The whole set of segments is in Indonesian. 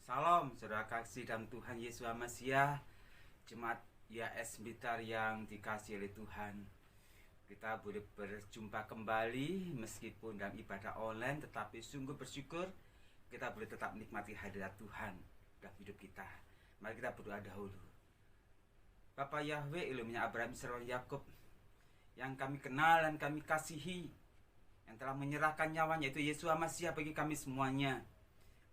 Salam saudara kasih dalam Tuhan Yesus Mesias, jemaat YAS Blitar yang dikasihi oleh Tuhan. Kita boleh berjumpa kembali meskipun dalam ibadah online, tetapi sungguh bersyukur kita boleh tetap menikmati hadirat Tuhan dalam hidup kita. Mari kita berdoa dahulu. Bapa Yahweh, Elohimnya Abraham, Israel, Yakub, yang kami kenal dan kami kasihi, yang telah menyerahkan nyawanya, yaitu Yesus Mesias bagi kami semuanya.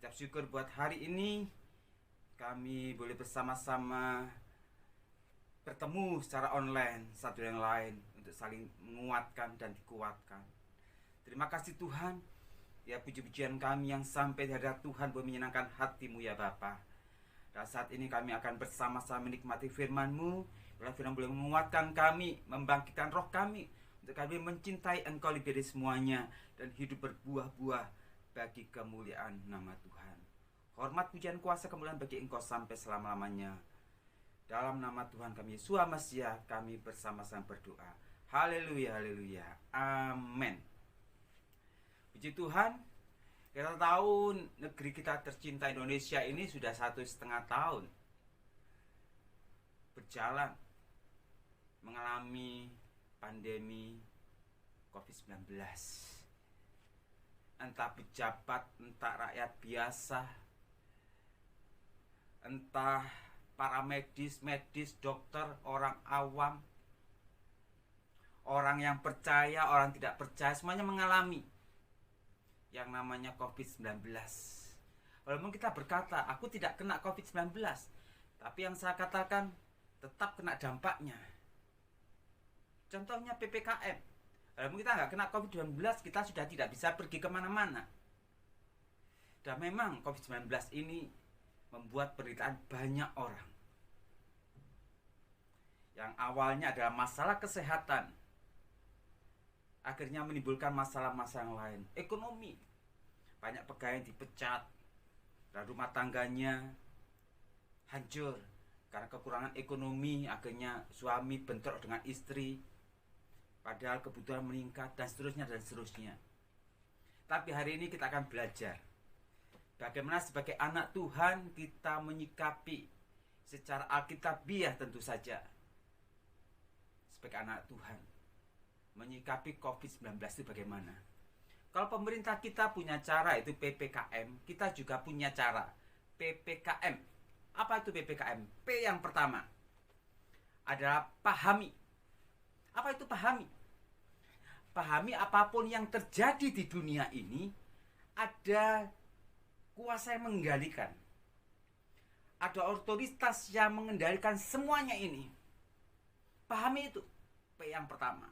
Ucap syukur buat hari ini kami boleh bersama-sama bertemu secara online satu yang lain untuk saling menguatkan dan dikuatkan. Terima kasih Tuhan, ya puji-pujian kami yang sampai di hadirat Tuhan boleh menyenangkan hatimu ya Bapa. Dan saat ini kami akan bersama-sama menikmati firman-Mu. Bila firman boleh menguatkan kami, membangkitkan roh kami untuk kami mencintai Engkau lebih dari semuanya dan hidup berbuah-buah bagi kemuliaan nama Tuhan. Hormat, pujian, kuasa, kemuliaan bagi Engkau sampai selama-lamanya. Dalam nama Tuhan kami Yesus Mesias kami bersama-sama berdoa. Haleluya, haleluya. Amin. Puji Tuhan, kita tahu negeri kita tercinta Indonesia ini sudah 1,5 tahun berjalan mengalami pandemi COVID-19. Entah pejabat, entah rakyat biasa, entah para medis, dokter, orang awam, orang yang percaya, orang tidak percaya, semuanya mengalami yang namanya COVID-19. Walaupun kita berkata, aku tidak kena COVID-19, tapi yang saya katakan tetap kena dampaknya. Contohnya PPKM. Walaupun kita nggak kena COVID-19, kita sudah tidak bisa pergi kemana-mana. Dan memang COVID-19 ini membuat penderitaan banyak orang. Yang awalnya adalah masalah kesehatan, akhirnya menimbulkan masalah-masalah yang lain. Ekonomi, banyak pegawai yang dipecat, dan rumah tangganya hancur karena kekurangan ekonomi. Akhirnya suami bentrok dengan istri, padahal kebutuhan meningkat, dan seterusnya dan seterusnya. Tapi hari ini kita akan belajar bagaimana sebagai anak Tuhan kita menyikapi secara alkitabiah, tentu saja sebagai anak Tuhan menyikapi COVID-19 itu bagaimana. Kalau pemerintah kita punya cara, itu PPKM, kita juga punya cara PPKM. Apa itu PPKM? P yang pertama adalah pahami. Apa itu pahami? Pahami apapun yang terjadi di dunia ini, ada kuasa yang mengendalikan, ada otoritas yang mengendalikan semuanya ini. Pahami itu, P yang pertama.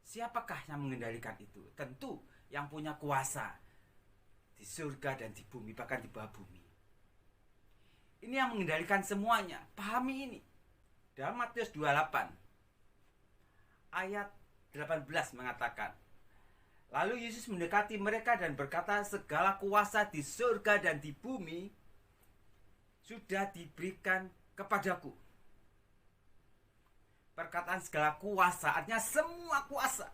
Siapakah yang mengendalikan itu? Tentu yang punya kuasa di surga dan di bumi, bahkan di bawah bumi. Ini yang mengendalikan semuanya. Pahami ini. Dalam Matius 28 ayat 18 mengatakan, lalu Yesus mendekati mereka dan berkata, segala kuasa di surga dan di bumi sudah diberikan kepadaku. Perkataan segala kuasa artinya semua kuasa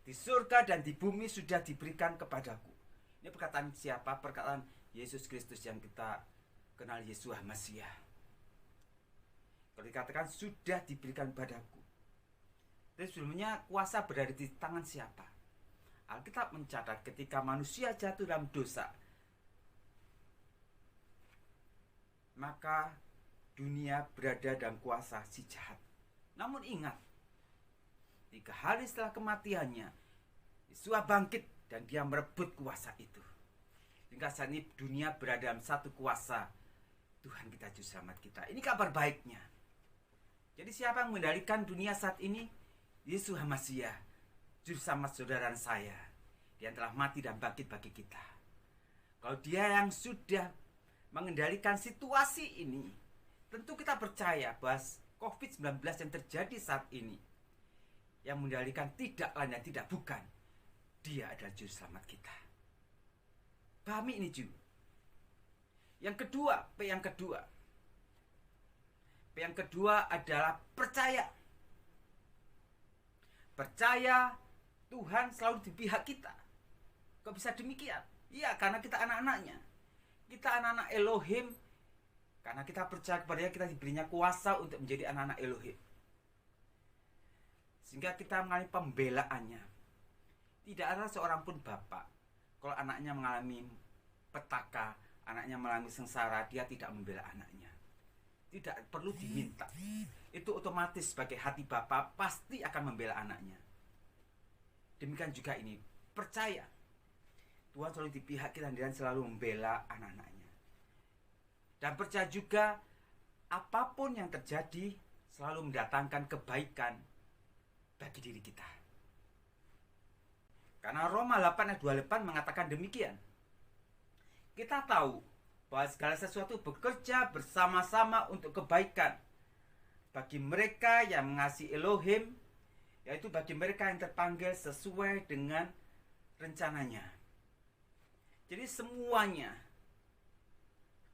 di surga dan di bumi sudah diberikan kepadaku. Ini perkataan siapa? Perkataan Yesus Kristus yang kita kenal, Yesus Mesias. Kalau dikatakan sudah diberikan padaku, jadi sebelumnya kuasa berada di tangan siapa? Alkitab mencatat ketika manusia jatuh dalam dosa, maka dunia berada dalam kuasa si jahat. Namun ingat, 3 hari setelah kematiannya, Yesus bangkit dan dia merebut kuasa itu. Hingga saat ini dunia berada dalam satu kuasa, Tuhan kita Juru Selamat kita. Ini kabar baiknya. Jadi siapa yang mengendalikan dunia saat ini? Yesus Mesias, Juru Selamat saudara saya. Dia telah mati dan bangkit bagi kita. Kalau dia yang sudah mengendalikan situasi ini, tentu kita percaya bahwa COVID-19 yang terjadi saat ini, yang mengendalikan tidak lain dan tidak bukan, dia adalah Juru Selamat kita. Pahami ini juga. Yang kedua, P yang kedua. P yang kedua adalah percaya. Percaya Tuhan selalu di pihak kita. Kok bisa demikian? Iya, karena kita anak-anaknya. Kita anak-anak Elohim karena kita percaya kepadanya, kita diberinya kuasa untuk menjadi anak-anak Elohim. Sehingga kita mengalami pembelaannya. Tidak ada seorang pun bapak, kalau anaknya mengalami petaka, anaknya mengalami sengsara, dia tidak membela anaknya. Tidak perlu diminta. Itu otomatis sebagai hati bapak pasti akan membela anaknya. Demikian juga ini, percaya Tuhan selalu di pihak kita dan selalu membela anak-anaknya. Dan percaya juga apapun yang terjadi selalu mendatangkan kebaikan bagi diri kita. Karena Roma 8 ayat 28 mengatakan demikian. Kita tahu bahwa segala sesuatu bekerja bersama-sama untuk kebaikan bagi mereka yang mengasihi Elohim, yaitu bagi mereka yang terpanggil sesuai dengan rencananya. Jadi semuanya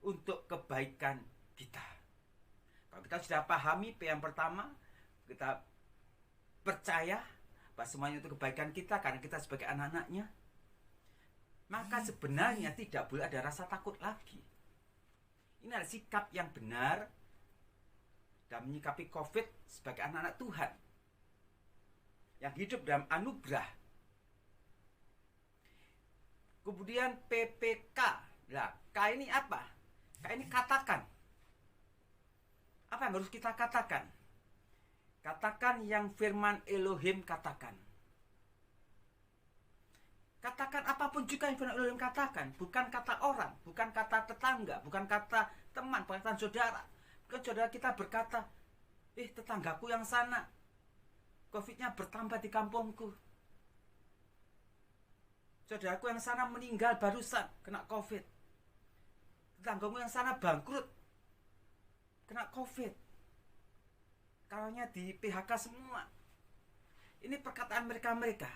untuk kebaikan kita. Kalau kita sudah pahami P yang pertama, kita percaya bahwa semuanya itu kebaikan kita karena kita sebagai anak-anaknya, maka sebenarnya tidak boleh ada rasa takut lagi. Ini adalah sikap yang benar dalam menyikapi COVID sebagai anak-anak Tuhan yang hidup dalam anugerah. Kemudian PPK. Nah, K ini apa? K ini katakan. Apa yang harus kita katakan? Katakan yang firman Elohim katakan. Katakan apapun juga yang firman Elohim katakan. Bukan kata orang, bukan kata tetangga, bukan kata teman, bukan kata saudara. Bukan saudara kita berkata, tetanggaku yang sana, COVID-nya bertambah di kampungku. Saudaraku yang sana meninggal barusan kena COVID. Tetanggamu yang sana bangkrut kena COVID. Kawannya di PHK semua. Ini perkataan mereka-mereka.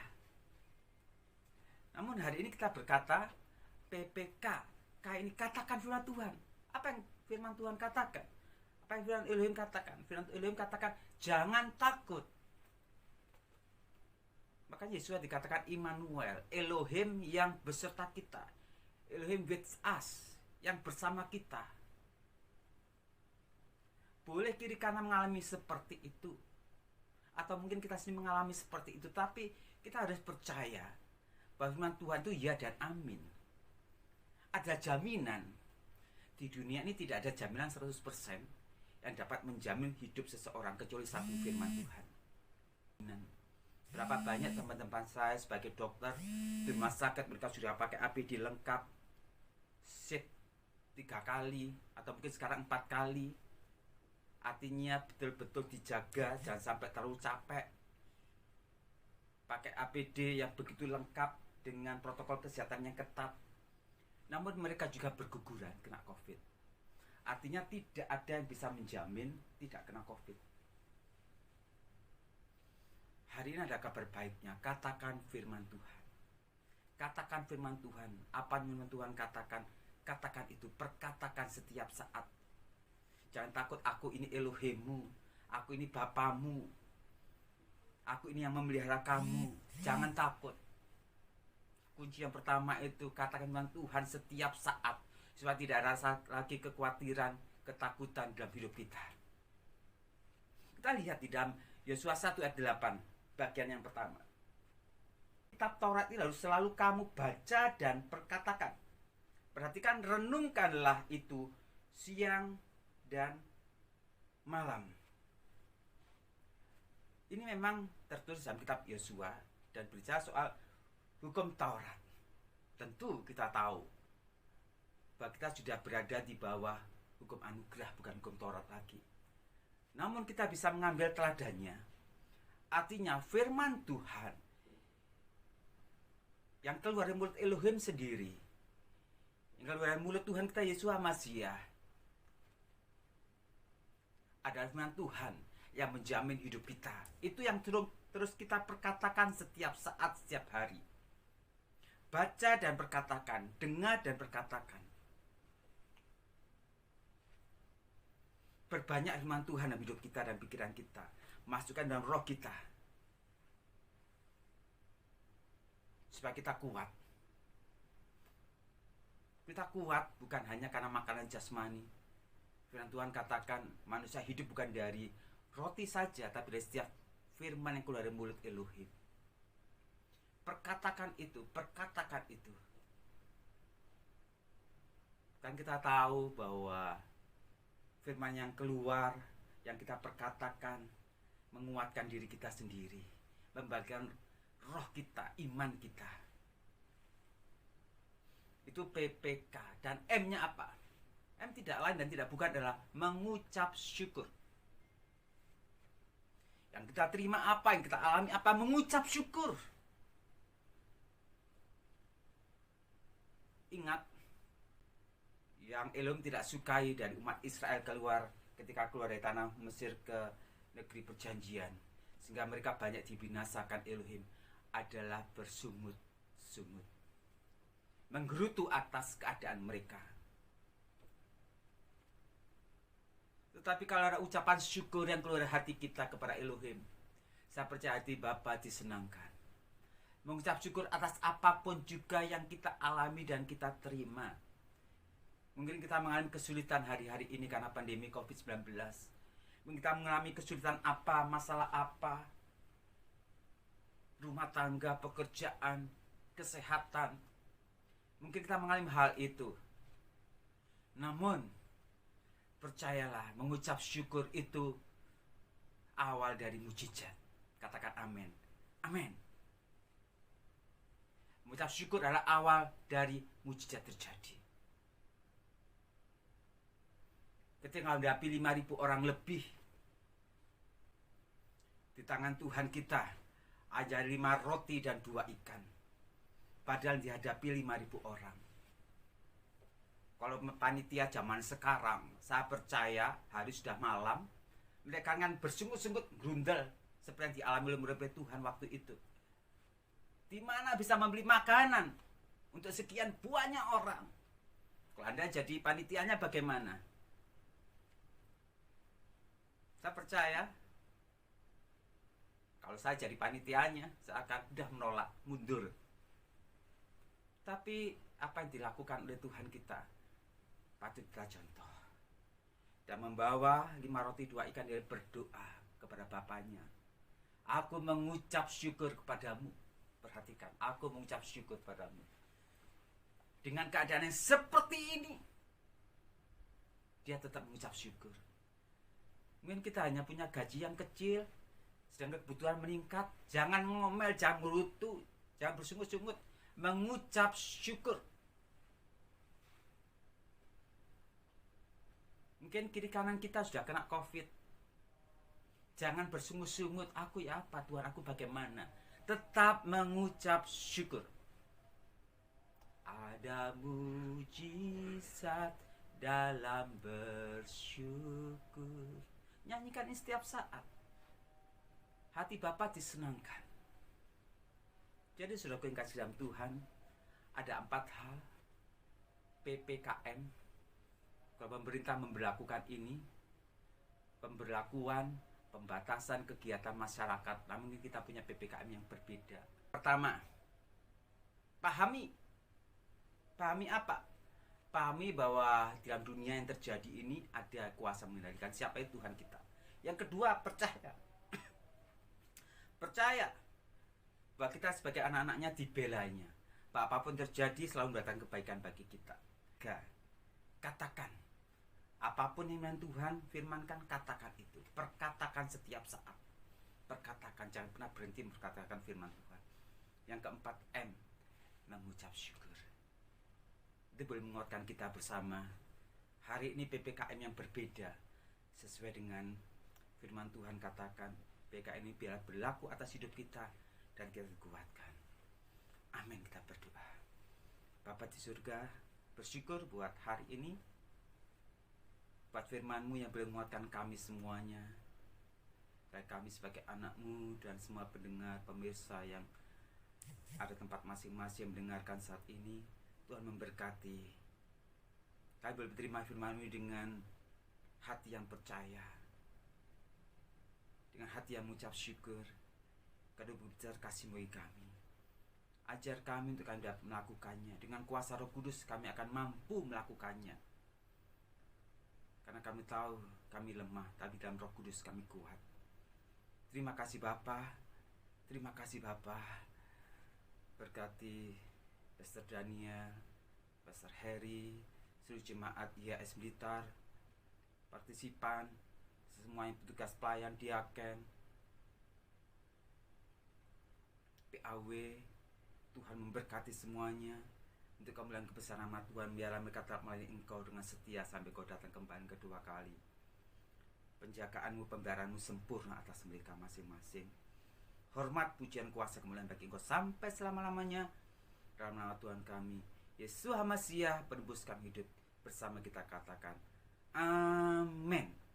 Namun hari ini kita berkata PPK. K ini katakan firman Tuhan. Apa yang firman Tuhan katakan? Apa yang firman Elohim katakan? Firman Elohim katakan jangan takut. Makanya Yesus dikatakan Immanuel, Elohim yang beserta kita, Elohim with us, yang bersama kita. Boleh kiri kanan mengalami seperti itu, atau mungkin kita sendiri mengalami seperti itu, tapi kita harus percaya bahwa firman Tuhan itu ya dan amin. Ada jaminan. Di dunia ini tidak ada jaminan 100% yang dapat menjamin hidup seseorang kecuali satu firman Tuhan. Berapa banyak teman-teman saya sebagai dokter di rumah sakit, mereka sudah pakai APD lengkap, shift 3 kali atau mungkin sekarang 4 kali. Artinya betul-betul dijaga, jangan sampai terlalu capek. Pakai APD yang begitu lengkap dengan protokol kesehatan yang ketat. Namun mereka juga berguguran kena COVID. Artinya tidak ada yang bisa menjamin tidak kena COVID. Hari ini ada kabar baiknya. Katakan firman Tuhan. Katakan firman Tuhan. Apa yang firman Tuhan katakan? Katakan itu. Perkatakan setiap saat. Jangan takut, aku ini Elohimmu. Aku ini Bapamu. Aku ini yang memelihara kamu. Jangan takut. Kunci yang pertama itu katakan firman Tuhan setiap saat. Supaya tidak rasa lagi kekhawatiran, ketakutan dalam hidup kita. Kita lihat di dalam Yosua 1 ayat 8. Bagian yang pertama. Kitab Taurat ini harus selalu kamu baca dan perkatakan. Perhatikan, renungkanlah itu siang dan malam. Ini memang tertulis dalam kitab Yosua dan berbicara soal hukum Taurat. Tentu kita tahu bahwa kita sudah berada di bawah hukum anugerah, bukan hukum Taurat lagi. Namun kita bisa mengambil teladannya. Artinya firman Tuhan yang keluar dari mulut Elohim sendiri, yang keluar dari mulut Tuhan kita Yesus Masiah, adalah firman Tuhan yang menjamin hidup kita. Itu yang terus kita perkatakan setiap saat, setiap hari. Baca dan perkatakan, dengar dan perkatakan. Perbanyak firman Tuhan dalam hidup kita dan pikiran kita. Masukkan dalam roh kita supaya kita kuat. Kita kuat bukan hanya karena makanan jasmani. Firman Tuhan katakan manusia hidup bukan dari roti saja, tapi dari setiap firman yang keluar dari mulut Elohim. Perkatakan itu. Kan kita tahu bahwa firman yang keluar, yang kita perkatakan, menguatkan diri kita sendiri, membagikan roh kita, iman kita. Itu PPK. Dan M-nya apa? M tidak lain dan tidak bukan adalah mengucap syukur. Yang kita terima apa, yang kita alami apa, mengucap syukur. Ingat, yang Elohim tidak sukai dari umat Israel ketika keluar dari tanah Mesir ke negeri perjanjian, sehingga mereka banyak dibinasakan Elohim, adalah bersungut-sungut, menggerutu atas keadaan mereka. Tetapi kalau ada ucapan syukur yang keluar dari hati kita kepada Elohim, saya percaya hati Bapa disenangkan. Mengucap syukur atas apapun juga yang kita alami dan kita terima. Mungkin kita mengalami kesulitan hari-hari ini karena pandemi COVID-19. Mungkin kita mengalami kesulitan apa, masalah apa, rumah tangga, pekerjaan, kesehatan. Mungkin kita mengalami hal itu. Namun, percayalah, mengucap syukur itu awal dari mujizat. Katakan amin. Amin. Mengucap syukur adalah awal dari mujizat terjadi. Ketika menghadapi 5.000 orang lebih di tangan Tuhan kita, ada 5 roti dan 2 ikan. Padahal dihadapi 5.000 orang. Kalau panitia zaman sekarang, saya percaya hari sudah malam, mereka akan bersungut-sungut grundel seperti yang dialami oleh Tuhan waktu itu. Di mana bisa membeli makanan untuk sekian banyak orang? Kalau Anda jadi panitianya bagaimana? Saya percaya kalau saya jadi panitianya, saya akan sudah menolak, mundur. Tapi apa yang dilakukan oleh Tuhan kita patut kita contoh. Dan membawa 5 roti 2 ikan, dia berdoa kepada Bapaknya. Aku mengucap syukur kepadamu. Perhatikan, aku mengucap syukur kepadamu. Dengan keadaan yang seperti ini, dia tetap mengucap syukur. Mungkin kita hanya punya gaji yang kecil, sedangkan kebutuhan meningkat. Jangan ngomel, jangan ngerutu, jangan bersungut-sungut. Mengucap syukur. Mungkin kiri kanan kita sudah kena COVID. Jangan bersungut-sungut, aku ya apa Tuhan, aku bagaimana. Tetap mengucap syukur. Ada mujizat dalam bersyukur. Nyanyikan ini setiap saat. Hati Bapa disenangkan. Jadi saudara yang kasih dalam Tuhan, ada 4 hal PPKM. Kalau pemerintah memberlakukan ini, pemberlakuan, pembatasan kegiatan masyarakat, namun kita punya PPKM yang berbeda. Pertama, pahami apa? Pahami bahwa dalam dunia yang terjadi ini ada kuasa mengendalikan. Siapa itu? Tuhan kita. Yang kedua, percaya. Percaya bahwa kita sebagai anak-anaknya dibelanya. Bahwa apapun terjadi selalu mendatangkan kebaikan bagi kita. Katakan. Apapun yang Tuhan firmankan, katakan itu. Perkatakan setiap saat. Perkatakan, jangan pernah berhenti memperkatakan firman Tuhan. Yang keempat, M, mengucap syukur. Itu boleh menguatkan kita bersama. Hari ini PPKM yang berbeda, sesuai dengan firman Tuhan katakan, PPKM ini biar berlaku atas hidup kita dan kita dikuatkan. Amin, kita berdoa. Bapa di surga, bersyukur buat hari ini, buat firman-Mu yang boleh menguatkan kami semuanya, baik kami sebagai anak-Mu dan semua pendengar, pemirsa yang ada tempat masing-masing mendengarkan saat ini. Tuhan memberkati. Kami boleh terima firman-Mu dengan hati yang percaya, dengan hati yang mengucap syukur. Kau berbicara kasih bagi kami. Ajar kami untuk kami dapat melakukannya. Dengan kuasa Roh Kudus kami akan mampu melakukannya. Karena kami tahu kami lemah, tapi dalam Roh Kudus kami kuat. Terima kasih Bapa. Terima kasih Bapa. Berkati Pastor Daniel, Pastor Harry, seluruh jemaat IHS Blitar, partisipan, semua yang petugas pelayan, diaken, PAW. Tuhan memberkati semuanya. Untuk kemuliaan kebesaran nama Tuhan, biarlah mereka tetap melayani Engkau dengan setia sampai Kau datang kembali kedua kali. Penjagaanmu, pembelajaranmu sempurna atas mereka masing-masing. Hormat, pujian, kuasa, kemuliaan bagi Engkau sampai selama-lamanya. Dalam nama Tuhan kami, Yesus HaMasiah, penebus kami hidup. Bersama kita katakan, Amin.